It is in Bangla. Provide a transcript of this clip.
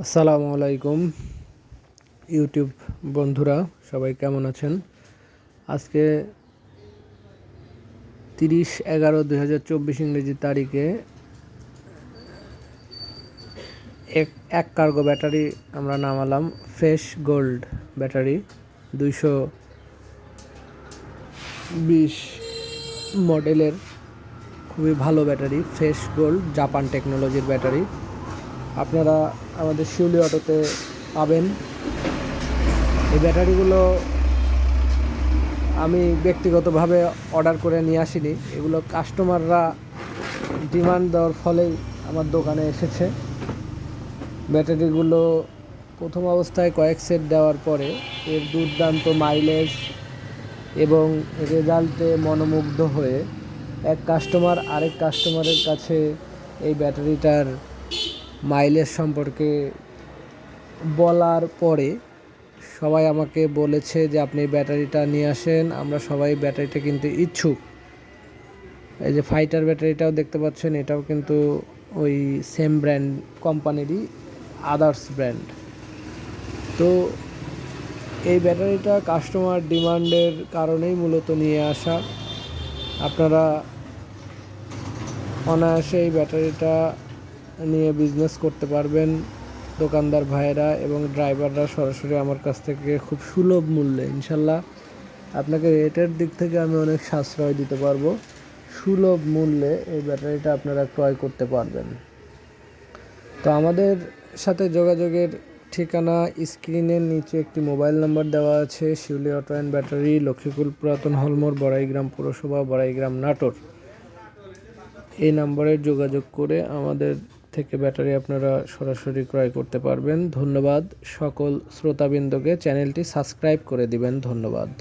আসসালামু আলাইকুম ইউটিউব বন্ধুরা, সবাই কেমন আছেন? আজকে 30/11/2024 ইংরেজি তারিখে এক কার্গো ব্যাটারি আমরা নামালাম। ফ্রেশ গোল্ড ব্যাটারি 220 মডেলের খুবই ভালো ব্যাটারি। ফ্রেশ গোল্ড জাপান টেকনোলজির ব্যাটারি আপনারা আমাদের শিউলি অটোতে পাবেন। এই ব্যাটারিগুলো আমি ব্যক্তিগতভাবে অর্ডার করে নিয়ে আসিনি, এগুলো কাস্টমাররা ডিমান্ড দেওয়ার ফলেই আমার দোকানে এসেছে। ব্যাটারিগুলো প্রথম অবস্থায় কয়েক সেট দেওয়ার পরে এর দুর্দান্ত মাইলেজ এবং রেজাল্টে মনোমুগ্ধ হয়ে এক কাস্টমার আরেক কাস্টমারের কাছে এই ব্যাটারিটার মাইলেজ সম্পর্কে বলার পরে সবাই আমাকে বলেছে যে আপনি ব্যাটারিটা নিয়ে আসেন, আমরা সবাই ব্যাটারিটা কিনতে ইচ্ছুক। এই যে ফাইটার ব্যাটারিটাও দেখতে পাচ্ছেন, এটাও কিন্তু ওই সেম ব্র্যান্ড কোম্পানিরই আদার্স ব্র্যান্ড। তো এই ব্যাটারিটা কাস্টমার ডিমান্ডের কারণেই মূলত নিয়ে আসা। আপনারা অনায়াসে এই ব্যাটারিটা নিয়ে বিজনেস করতে পারবেন। দোকানদার ভাইয়েরা এবং ড্রাইভাররা সরাসরি আমার কাছ থেকে খুব সুলভ মূল্যে, ইনশাল্লাহ আপনাকে রেটের দিক থেকে আমি অনেক সাশ্রয় দিতে পারবো। সুলভ মূল্যে এই ব্যাটারিটা আপনারা ক্রয় করতে পারবেন। তো আমাদের সাথে যোগাযোগের ঠিকানা স্ক্রিনের নিচে একটি মোবাইল নাম্বার দেওয়া আছে। শিউলি অটো অ্যান্ড ব্যাটারি, লক্ষ্মীকুল পুরাতন হলমোড়, বড়াইগ্রাম পৌরসভা, বড়াইগ্রাম, নাটোর। এই নাম্বারে যোগাযোগ করে আমাদের থেকে ব্যাটারি আপনারা সরাসরি ক্রয় করতে পারবেন। ধন্যবাদ সকল শ্রোতাবৃন্দকে। চ্যানেলটি সাবস্ক্রাইব করে দিবেন। ধন্যবাদ।